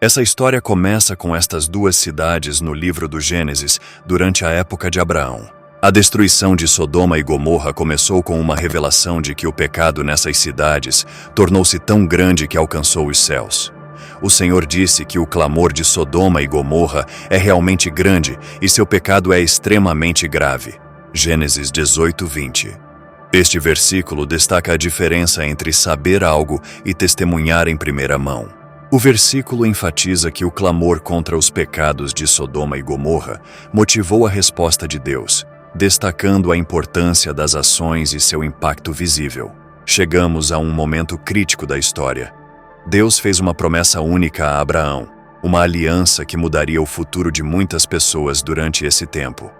Essa história começa com estas duas cidades no livro do Gênesis, durante a época de Abraão. A destruição de Sodoma e Gomorra começou com uma revelação de que o pecado nessas cidades tornou-se tão grande que alcançou os céus. O Senhor disse que o clamor de Sodoma e Gomorra é realmente grande e seu pecado é extremamente grave. Gênesis 18:20. Este versículo destaca a diferença entre saber algo e testemunhar em primeira mão. O versículo enfatiza que o clamor contra os pecados de Sodoma e Gomorra motivou a resposta de Deus, destacando a importância das ações e seu impacto visível. Chegamos a um momento crítico da história. Deus fez uma promessa única a Abraão, uma aliança que mudaria o futuro de muitas pessoas durante esse tempo.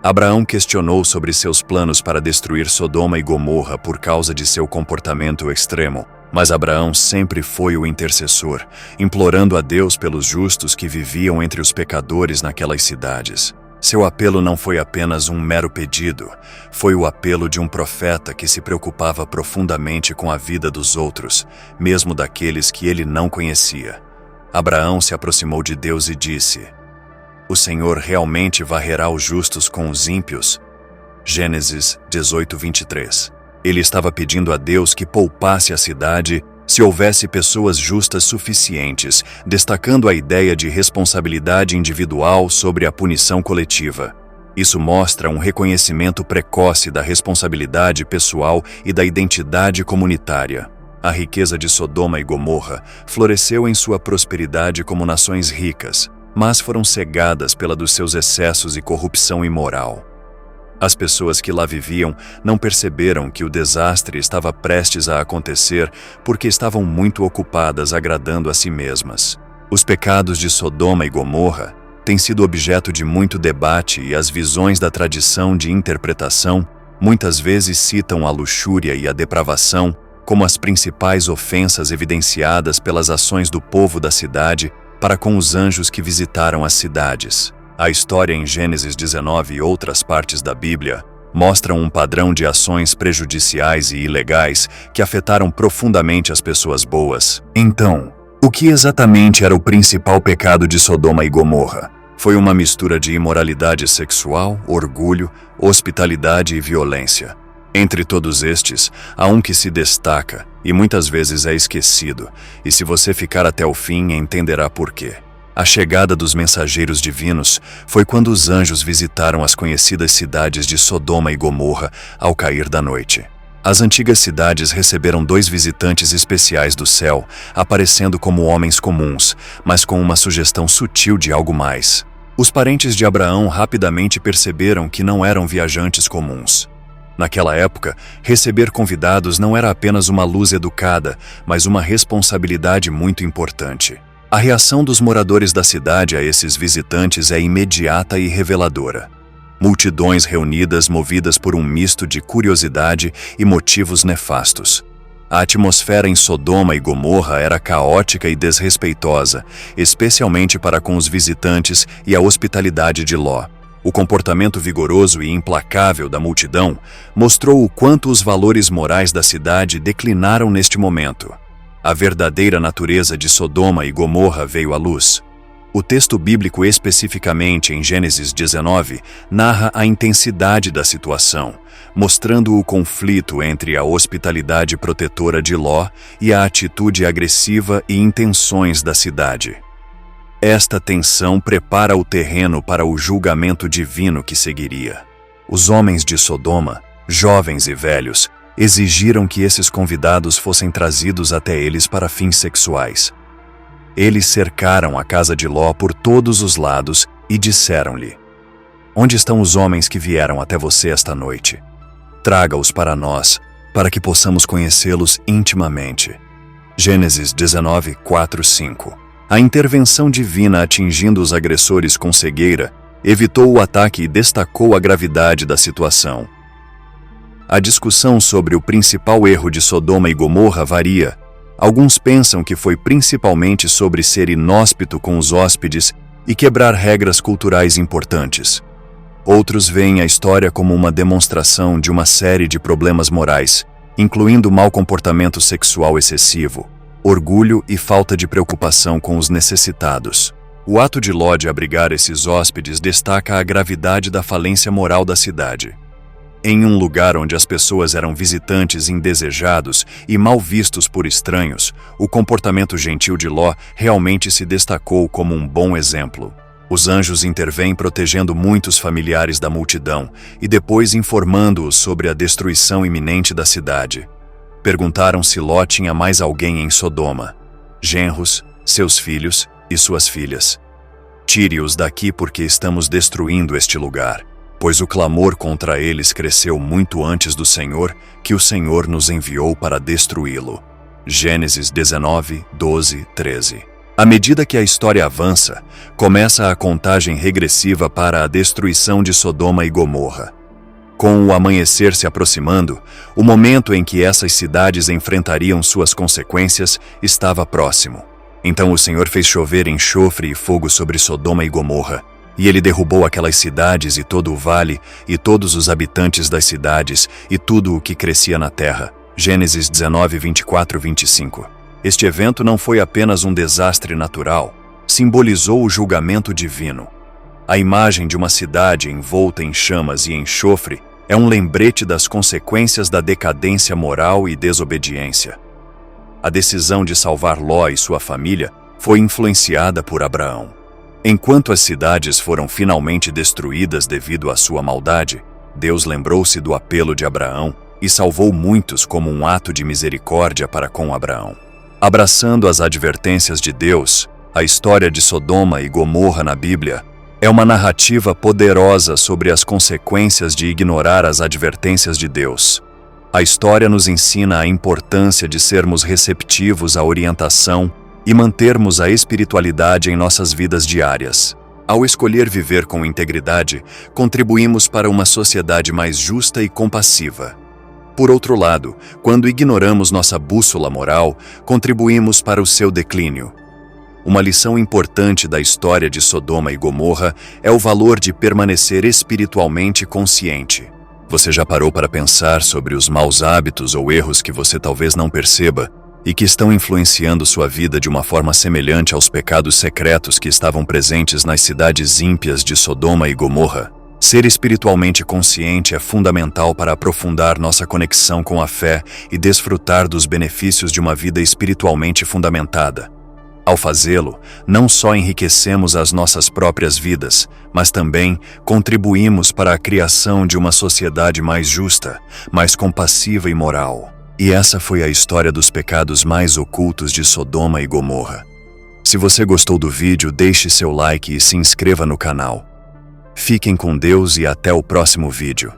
Abraão questionou sobre seus planos para destruir Sodoma e Gomorra por causa de seu comportamento extremo, mas Abraão sempre foi o intercessor, implorando a Deus pelos justos que viviam entre os pecadores naquelas cidades. Seu apelo não foi apenas um mero pedido, foi o apelo de um profeta que se preocupava profundamente com a vida dos outros, mesmo daqueles que ele não conhecia. Abraão se aproximou de Deus e disse: "O Senhor realmente varrerá os justos com os ímpios?" Gênesis 18:23. Ele estava pedindo a Deus que poupasse a cidade se houvesse pessoas justas suficientes, destacando a ideia de responsabilidade individual sobre a punição coletiva. Isso mostra um reconhecimento precoce da responsabilidade pessoal e da identidade comunitária. A riqueza de Sodoma e Gomorra floresceu em sua prosperidade como nações ricas, mas foram cegadas pela dos seus excessos e corrupção imoral. As pessoas que lá viviam não perceberam que o desastre estava prestes a acontecer porque estavam muito ocupadas agradando a si mesmas. Os pecados de Sodoma e Gomorra têm sido objeto de muito debate e as visões da tradição de interpretação muitas vezes citam a luxúria e a depravação como as principais ofensas evidenciadas pelas ações do povo da cidade para com os anjos que visitaram as cidades. A história em Gênesis 19 e outras partes da Bíblia mostram um padrão de ações prejudiciais e ilegais que afetaram profundamente as pessoas boas. Então, o que exatamente era o principal pecado de Sodoma e Gomorra? Foi uma mistura de imoralidade sexual, orgulho, hospitalidade e violência. Entre todos estes, há um que se destaca e muitas vezes é esquecido, e se você ficar até o fim, entenderá por quê. A chegada dos mensageiros divinos foi quando os anjos visitaram as conhecidas cidades de Sodoma e Gomorra ao cair da noite. As antigas cidades receberam 2 visitantes especiais do céu, aparecendo como homens comuns, mas com uma sugestão sutil de algo mais. Os parentes de Abraão rapidamente perceberam que não eram viajantes comuns. Naquela época, receber convidados não era apenas uma luz educada, mas uma responsabilidade muito importante. A reação dos moradores da cidade a esses visitantes é imediata e reveladora. Multidões reunidas movidas por um misto de curiosidade e motivos nefastos. A atmosfera em Sodoma e Gomorra era caótica e desrespeitosa, especialmente para com os visitantes e a hospitalidade de Ló. O comportamento vigoroso e implacável da multidão mostrou o quanto os valores morais da cidade declinaram neste momento. A verdadeira natureza de Sodoma e Gomorra veio à luz. O texto bíblico, especificamente em Gênesis 19, narra a intensidade da situação, mostrando o conflito entre a hospitalidade protetora de Ló e a atitude agressiva e intenções da cidade. Esta tensão prepara o terreno para o julgamento divino que seguiria. Os homens de Sodoma, jovens e velhos, exigiram que esses convidados fossem trazidos até eles para fins sexuais. Eles cercaram a casa de Ló por todos os lados e disseram-lhe: "Onde estão os homens que vieram até você esta noite? Traga-os para nós, para que possamos conhecê-los intimamente." Gênesis 19, 4, 5. A intervenção divina atingindo os agressores com cegueira evitou o ataque e destacou a gravidade da situação. A discussão sobre o principal erro de Sodoma e Gomorra varia. Alguns pensam que foi principalmente sobre ser inóspito com os hóspedes e quebrar regras culturais importantes. Outros veem a história como uma demonstração de uma série de problemas morais, incluindo mau comportamento sexual excessivo, orgulho e falta de preocupação com os necessitados. O ato de Ló de abrigar esses hóspedes destaca a gravidade da falência moral da cidade. Em um lugar onde as pessoas eram visitantes indesejados e mal vistos por estranhos, o comportamento gentil de Ló realmente se destacou como um bom exemplo. Os anjos intervêm protegendo muitos familiares da multidão e depois informando-os sobre a destruição iminente da cidade. Perguntaram se Ló tinha mais alguém em Sodoma: genros, seus filhos e suas filhas. Tire-os daqui porque estamos destruindo este lugar, pois o clamor contra eles cresceu muito antes do Senhor, que o Senhor nos enviou para destruí-lo. Gênesis 19, 12, 13. À medida que a história avança, começa a contagem regressiva para a destruição de Sodoma e Gomorra. Com o amanhecer se aproximando, o momento em que essas cidades enfrentariam suas consequências estava próximo. Então o Senhor fez chover enxofre e fogo sobre Sodoma e Gomorra, e ele derrubou aquelas cidades e todo o vale, e todos os habitantes das cidades, e tudo o que crescia na terra. Gênesis 19, 24, 25. Este evento não foi apenas um desastre natural, simbolizou o julgamento divino. A imagem de uma cidade envolta em chamas e enxofre é um lembrete das consequências da decadência moral e desobediência. A decisão de salvar Ló e sua família foi influenciada por Abraão. Enquanto as cidades foram finalmente destruídas devido à sua maldade, Deus lembrou-se do apelo de Abraão e salvou muitos como um ato de misericórdia para com Abraão. Abraçando as advertências de Deus, a história de Sodoma e Gomorra na Bíblia é uma narrativa poderosa sobre as consequências de ignorar as advertências de Deus. A história nos ensina a importância de sermos receptivos à orientação e mantermos a espiritualidade em nossas vidas diárias. Ao escolher viver com integridade, contribuímos para uma sociedade mais justa e compassiva. Por outro lado, quando ignoramos nossa bússola moral, contribuímos para o seu declínio. Uma lição importante da história de Sodoma e Gomorra é o valor de permanecer espiritualmente consciente. Você já parou para pensar sobre os maus hábitos ou erros que você talvez não perceba e que estão influenciando sua vida de uma forma semelhante aos pecados secretos que estavam presentes nas cidades ímpias de Sodoma e Gomorra? Ser espiritualmente consciente é fundamental para aprofundar nossa conexão com a fé e desfrutar dos benefícios de uma vida espiritualmente fundamentada. Ao fazê-lo, não só enriquecemos as nossas próprias vidas, mas também contribuímos para a criação de uma sociedade mais justa, mais compassiva e moral. E essa foi a história dos pecados mais ocultos de Sodoma e Gomorra. Se você gostou do vídeo, deixe seu like e se inscreva no canal. Fiquem com Deus e até o próximo vídeo.